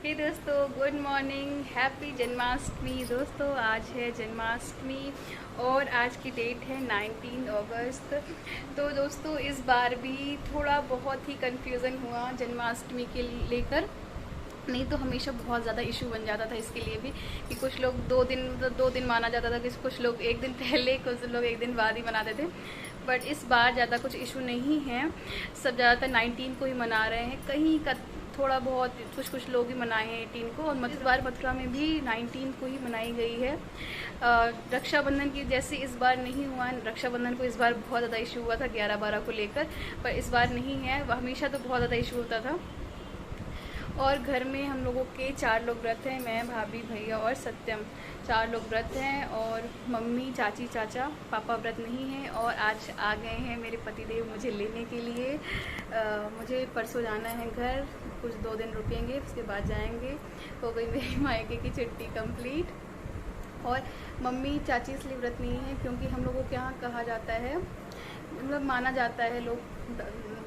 हे दोस्तों, good morning, happy Janmashtami. दोस्तों आज है जन्माष्टमी और आज की डेट है 19 अगस्त। तो दोस्तों इस बार भी थोड़ा बहुत ही कन्फ्यूज़न हुआ जन्माष्टमी के लेकर। नहीं तो हमेशा बहुत ज़्यादा इशू बन जाता था इसके लिए भी कि कुछ लोग 2 दिन माना जाता था कि कुछ लोग एक दिन पहले, कुछ लोग एक दिन बाद ही मनाते थे। बट इस बार ज़्यादा कुछ इशू नहीं है, सब ज़्यादातर 19 को ही मना रहे हैं। कहीं का थोड़ा बहुत कुछ लोग ही मनाए हैं 18 को, और मथुरा में भी 19 को ही मनाई गई है। रक्षाबंधन की जैसे इस बार नहीं हुआ, रक्षाबंधन को इस बार बहुत ज़्यादा इशू हुआ था 11-12 को लेकर, पर इस बार नहीं है। हमेशा तो बहुत ज़्यादा इशू होता था। और घर में हम लोगों के 4 लोग व्रत हैं, मैं, भाभी, भैया और सत्यम, 4 लोग व्रत हैं। और मम्मी, चाची, चाचा, पापा व्रत नहीं हैं। और आज आ गए हैं मेरे पतिदेव मुझे लेने के लिए। मुझे परसों जाना है घर, कुछ 2 दिन रुकेंगे, उसके बाद जाएंगे। हो गई मेरी मायके की छुट्टी कंप्लीट। और मम्मी, चाची इसलिए व्रत नहीं है क्योंकि हम लोगों के यहाँ कहा जाता है, मतलब माना जाता है लोग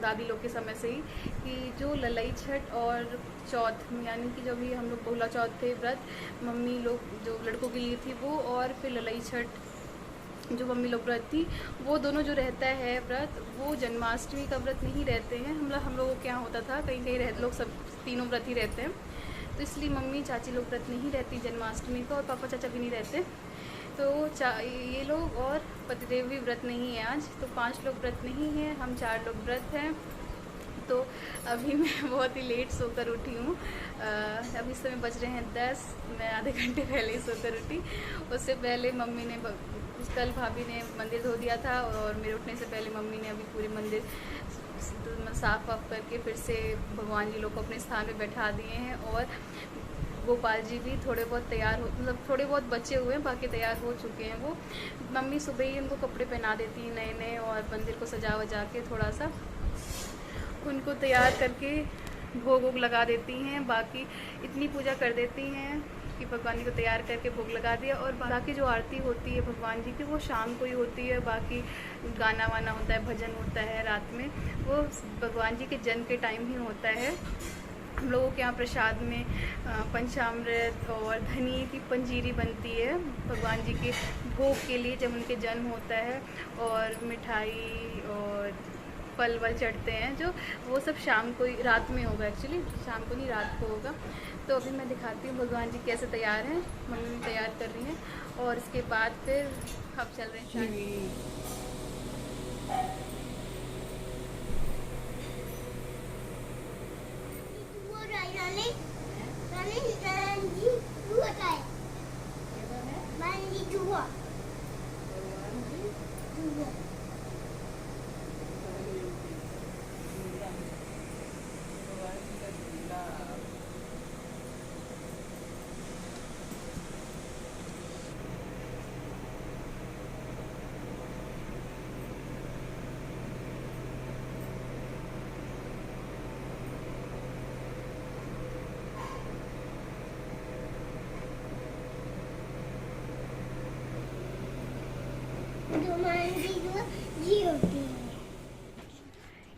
दादी लोग के समय से ही, कि जो ललई छठ और चौथ यानी कि जब भी हम लोग बोला चौथ थे व्रत, मम्मी लोग जो लड़कों के लिए थी वो, और फिर ललई छठ जो मम्मी लोग व्रत थी, वो दोनों जो रहता है व्रत, वो जन्माष्टमी का व्रत नहीं रहते हैं। हम लोगों के यहाँ होता था, कहीं कहीं रह लोग सब तीनों व्रत ही रहते हैं। तो इसलिए मम्मी चाची लोग व्रत नहीं रहती जन्माष्टमी का, और पापा चाचा भी नहीं रहते। तो ये लोग और पतिदेव भी व्रत नहीं है आज। तो 5 लोग व्रत नहीं हैं, हम 4 लोग व्रत हैं। तो अभी मैं बहुत ही लेट सोकर उठी हूँ। अभी इस समय बज रहे हैं 10। मैं आधे घंटे पहले ही सोकर उठी। उससे पहले मम्मी ने कल भाभी ने मंदिर धो दिया था, और मेरे उठने से पहले मम्मी ने अभी पूरे मंदिर साफ वाफ करके फिर से भगवान जी लोग को अपने स्थान पे बैठा दिए हैं। और गोपाल जी भी थोड़े बहुत तैयार हो, मतलब थोड़े बहुत बचे हुए हैं, बाकी तैयार हो चुके हैं वो। मम्मी सुबह ही उनको कपड़े पहना देती हैं नए नए, और मंदिर को सजा वजा के थोड़ा सा उनको तैयार करके भोग वोग लगा देती हैं। बाकी इतनी पूजा कर देती हैं कि भगवान जी को तैयार करके भोग लगा दिया। और बाकी जो आरती होती है भगवान जी की, वो शाम को ही होती है। बाकी गाना वाना होता है, भजन होता है रात में, वो भगवान जी के जन्म के टाइम ही होता है। हम लोगों के यहाँ प्रसाद में पंचामृत और धनिए की पंजीरी बनती है भगवान जी के भोग के लिए जब उनके जन्म होता है। और मिठाई और फल वल चढ़ते हैं, जो वो सब शाम को ही, रात में होगा एक्चुअली, शाम को नहीं रात को होगा। तो अभी मैं दिखाती हूँ भगवान जी कैसे तैयार हैं। मम्मी भी तैयार कर रही हैं, और इसके बाद फिर हम चल रहे हैं।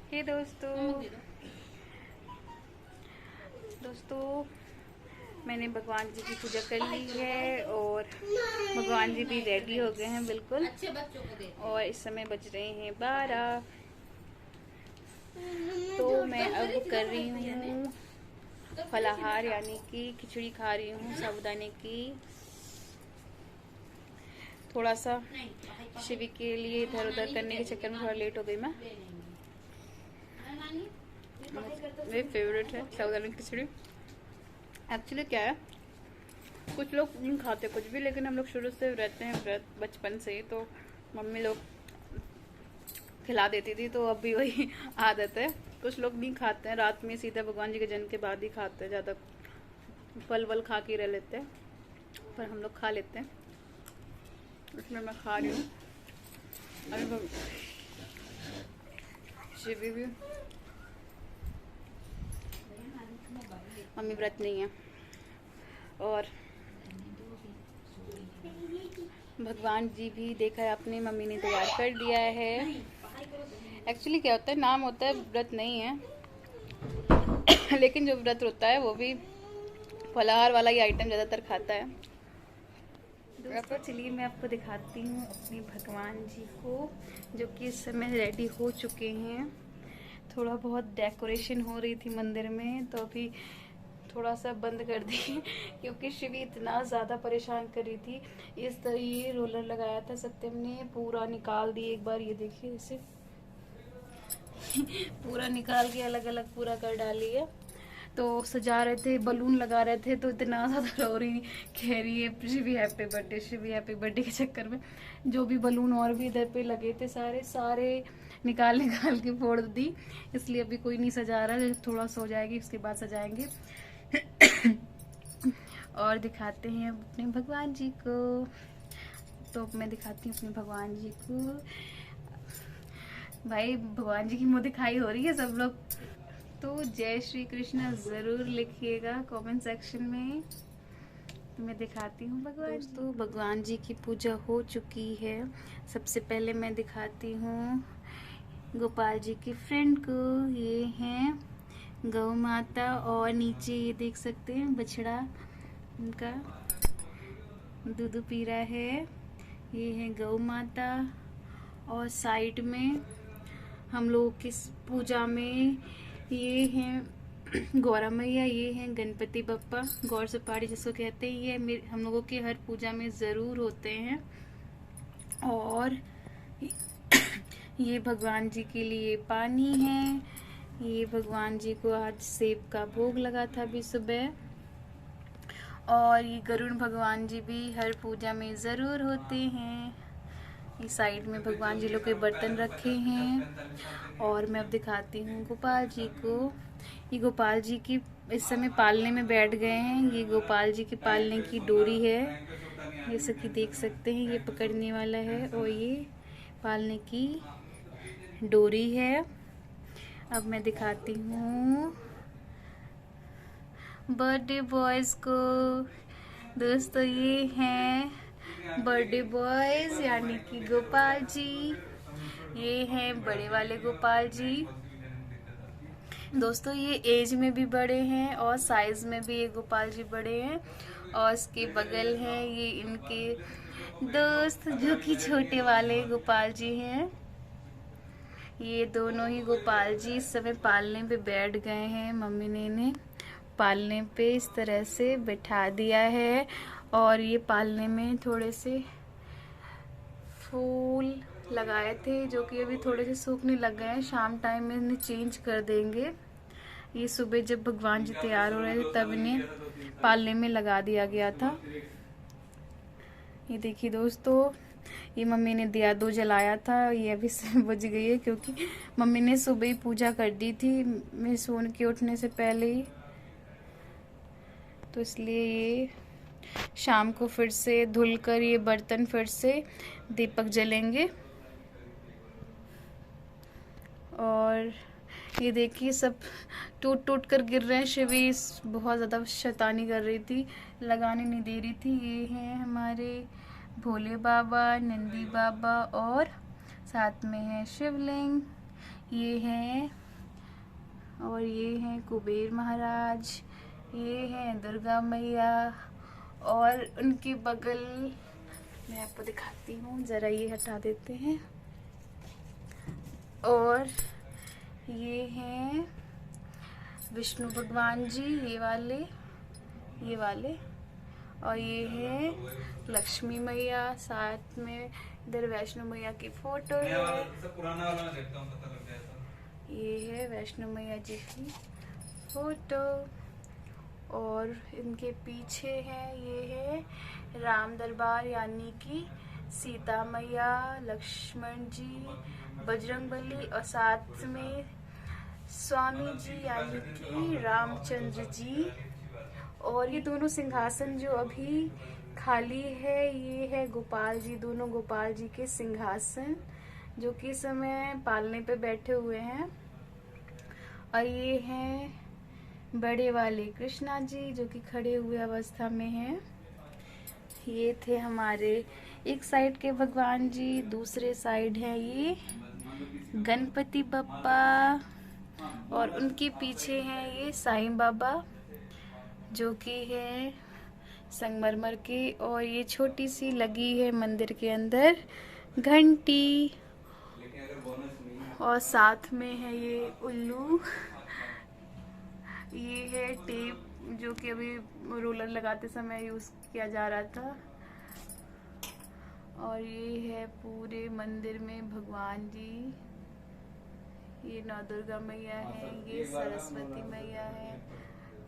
हे दोस्तों मैंने भगवान जी की पूजा कर ली है, और भगवान जी भी रेडी हो गए हैं बिल्कुल। और इस समय बज रहे हैं 12। तो मैं अब कर रही हूँ फलाहार, यानी कि खिचड़ी खा रही हूँ साबूदाने की। थोड़ा सा शिविर के लिए इधर उधर करने के चक्कर में थोड़ा लेट हो गई मैं। मेरी फेवरेट है साबूदाने की खिचड़ी। एक्चुअली क्या है, कुछ लोग नहीं खाते कुछ भी, लेकिन हम लोग शुरू से रहते हैं व्रत बचपन से ही, तो मम्मी लोग खिला देती थी, तो अब भी वही आदत है। कुछ लोग नहीं खाते हैं, रात में सीधा भगवान जी के जन्म के बाद ही खाते हैं, ज़्यादा फल वल खा के रह लेते हैं, पर हम लोग खा लेते हैं। इसमें मैं खा रही हूँ अभी शिवी भी। मम्मी व्रत नहीं है, और भगवान जी भी देखा है आपने, मम्मी ने तैयार कर दिया है। एक्चुअली क्या होता है, नाम होता है व्रत नहीं है लेकिन जो व्रत होता है वो भी फलाहार वाला ही आइटम ज़्यादातर खाता है। दोस्तों चलिए मैं आपको दिखाती हूँ अपने भगवान जी को, जो कि इस समय रेडी हो चुके हैं। थोड़ा बहुत डेकोरेशन हो रही थी मंदिर में, तो अभी थोड़ा सा बंद कर दी क्योंकि शिवी इतना ज़्यादा परेशान कर रही थी। इस तरह ये रोलर लगाया था सत्यम ने, पूरा निकाल दिए एक बार, ये देखिए इसे पूरा निकाल के अलग अलग पूरा कर डाली है। तो सजा रहे थे, बलून लगा रहे थे, तो इतना ज़्यादा रो रही, कह रही है Shivi happy birthday, Shivi happy birthday के चक्कर में जो भी बलून और भी इधर पे लगे थे सारे निकाल के फोड़ दी। इसलिए अभी कोई नहीं सजा रहा है, थोड़ा सो जाएगी उसके बाद सजाएंगे। और दिखाते हैं अपने भगवान जी को। तो मैं दिखाती हूँ अपने भगवान जी को। भाई भगवान जी की मुँह दिखाई हो रही है सब लोग, तो जय श्री कृष्ण ज़रूर लिखिएगा कमेंट सेक्शन में। मैं दिखाती हूँ भगवान जी। तो भगवान जी की पूजा हो चुकी है। सबसे पहले मैं दिखाती हूँ गोपाल जी की फ्रेंड को। ये हैं गौ माता, और नीचे ये देख सकते हैं बछड़ा उनका दूध पी रहा है। ये है गौ माता, और साइड में हम लोगों की पूजा में ये हैं गौरा मैया, ये हैं गणपति बप्पा, गौर सपाड़ी जिसको कहते हैं। ये हम लोगों के हर पूजा में ज़रूर होते हैं। और ये भगवान जी के लिए पानी है। ये भगवान जी को आज सेब का भोग लगा था अभी सुबह। और ये गरुड़ भगवान जी भी हर पूजा में ज़रूर होते हैं। ये साइड में भगवान जी लोग के बर्तन रखे हैं। और मैं अब दिखाती हूँ गोपाल जी को। ये गोपाल जी की इस समय पालने में बैठ गए हैं। ये गोपाल जी की पालने की डोरी है, जैसे कि देख सकते हैं ये पकड़ने वाला है, और ये पालने की डोरी है। अब मैं दिखाती हूँ बर्थडे बॉयज़ को। दोस्तों ये हैं बर्थडे बॉयज़, यानी कि गोपाल जी। ये हैं बड़े वाले गोपाल जी। दोस्तों ये एज में भी बड़े हैं और साइज में भी ये गोपाल जी बड़े हैं। और इसके बगल हैं ये इनके दोस्त, जो कि छोटे वाले गोपाल जी हैं। ये दोनों ही गोपाल जी इस समय पालने पे बैठ गए हैं। मम्मी ने इन्हें पालने पे इस तरह से बैठा दिया है। और ये पालने में थोड़े से फूल लगाए थे, जो कि अभी थोड़े से सूखने लग गए हैं। शाम टाइम में इन्हें चेंज कर देंगे। ये सुबह जब भगवान जी तैयार हो रहे थे तब इन्हें पालने में लगा दिया गया था। ये देखिए दोस्तों, ये मम्मी ने दिया 2 जलाया था। ये अभी से बुझ गई है, क्योंकि मम्मी ने सुबह ही पूजा कर दी थी मैं सोने के उठने से पहले ही, तो इसलिए ये शाम को फिर से धुलकर ये बर्तन फिर से दीपक जलेंगे। और ये देखिए सब टूट टूट कर गिर रहे हैं। शिवी बहुत ज़्यादा शैतानी कर रही थी, लगाने नहीं दे रही थी। ये हैं हमारे भोले बाबा, नंदी बाबा, और साथ में है शिवलिंग। ये हैं, और ये हैं कुबेर महाराज। ये हैं दुर्गा मैया, और उनके बगल मैं आपको दिखाती हूँ, ज़रा ये हटा देते हैं। और ये हैं विष्णु भगवान जी, ये वाले। और ये है लक्ष्मी मैया, साथ में इधर वैष्णो मैया की फोटो है। ये है वैष्णो मैया जी की फोटो। और इनके पीछे है, ये है राम दरबार, यानी कि सीता मैया, लक्ष्मण जी, बजरंगबली, और साथ में स्वामी जी यानी कि रामचंद्र जी। और ये दोनों सिंहासन जो अभी खाली है, ये है गोपाल जी, दोनों गोपाल जी के सिंहासन, जो कि इस समय पालने पे बैठे हुए हैं। और ये हैं बड़े वाले कृष्णा जी, जो कि खड़े हुए अवस्था में हैं। ये थे हमारे एक साइड के भगवान जी, दूसरे साइड है ये गणपति बप्पा, और उनके पीछे हैं ये साईं बाबा, जो कि है संगमरमर की, और ये छोटी सी लगी है मंदिर के अंदर घंटी, और साथ में है ये उल्लू। ये है टेप जो कि अभी रोलर लगाते समय यूज किया जा रहा था। और ये है पूरे मंदिर में भगवान जी, ये नौ दुर्गा मैया है, ये सरस्वती मैया है,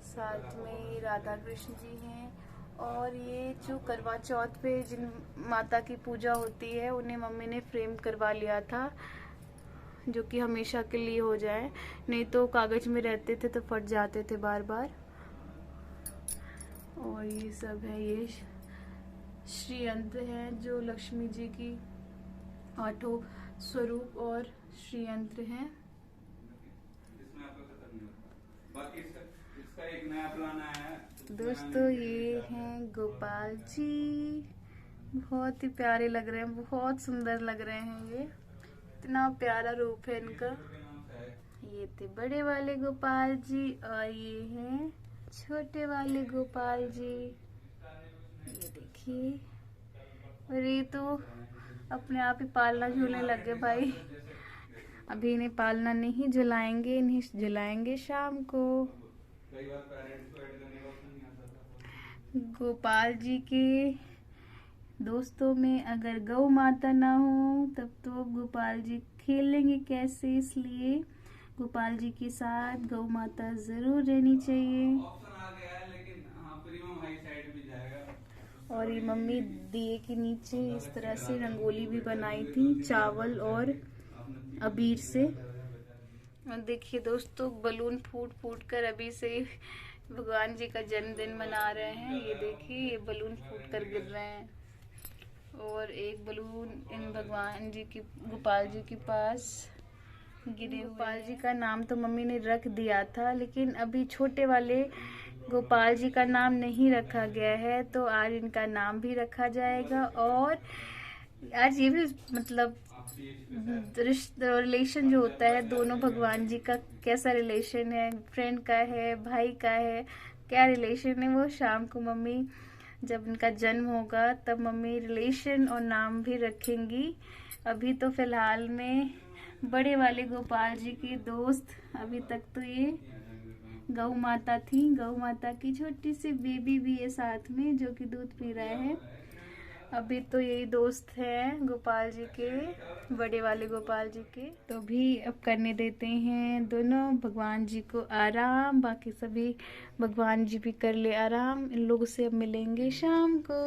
साथ में ये राधा कृष्ण जी हैं। और ये जो करवा चौथ पे जिन माता की पूजा होती है उन्हें मम्मी ने फ्रेम करवा लिया था, जो कि हमेशा के लिए हो जाए, नहीं तो कागज में रहते थे तो फट जाते थे बार बार। और ये सब है, ये श्री यंत्र है जो लक्ष्मी जी की 8 स्वरूप और श्री यंत्र हैं। इसका एक नया प्लान आया है दोस्तों, ये हैं गोपाल जी, बहुत ही प्यारे लग रहे हैं, बहुत सुंदर लग रहे हैं। ये इतना प्यारा रूप है इनका। ये थे बड़े वाले गोपाल जी, और ये हैं छोटे वाले गोपाल जी। ये देखिए, और ये तो अपने आप ही पालना झूलने लग गए भाई। अभी इन्हें पालना नहीं, झुलाएंगे, इन्हें झुलाएंगे शाम को। गोपाल जी के दोस्तों में अगर गौ माता ना हो तब तो गोपाल जी खेलेंगे कैसे, इसलिए गोपाल जी के साथ गौ माता जरूर रहनी चाहिए। और ये मम्मी दिए के नीचे इस तरह से रंगोली भी बनाई थी चावल और अबीर से। और देखिए दोस्तों, बलून फूट फूट कर अभी से भगवान जी का जन्मदिन मना रहे हैं। ये देखिए, ये बलून फूट कर गिर रहे हैं, और एक बलून इन भगवान जी की, गोपाल जी के पास गिरे। गोपाल जी का नाम तो मम्मी ने रख दिया था, लेकिन अभी छोटे वाले गोपाल जी का नाम नहीं रखा गया है, तो आज इनका नाम भी रखा जाएगा। और आज ये भी मतलब रिलेशन जो होता है दोनों भगवान जी का, कैसा रिलेशन है, फ्रेंड का है, भाई का है, क्या रिलेशन है, वो शाम को मम्मी जब इनका जन्म होगा तब मम्मी रिलेशन और नाम भी रखेंगी। अभी तो फिलहाल में बड़े वाले गोपाल जी की दोस्त, अभी तक तो ये गौ माता थी, गौ माता की छोटी सी बेबी भी है साथ में जो कि दूध पी रहे हैं। अभी तो यही दोस्त हैं गोपाल जी के, बड़े वाले गोपाल जी के। तो भी अब करने देते हैं दोनों भगवान जी को आराम, बाकी सभी भगवान जी भी कर ले आराम। इन लोगों से अब मिलेंगे शाम को।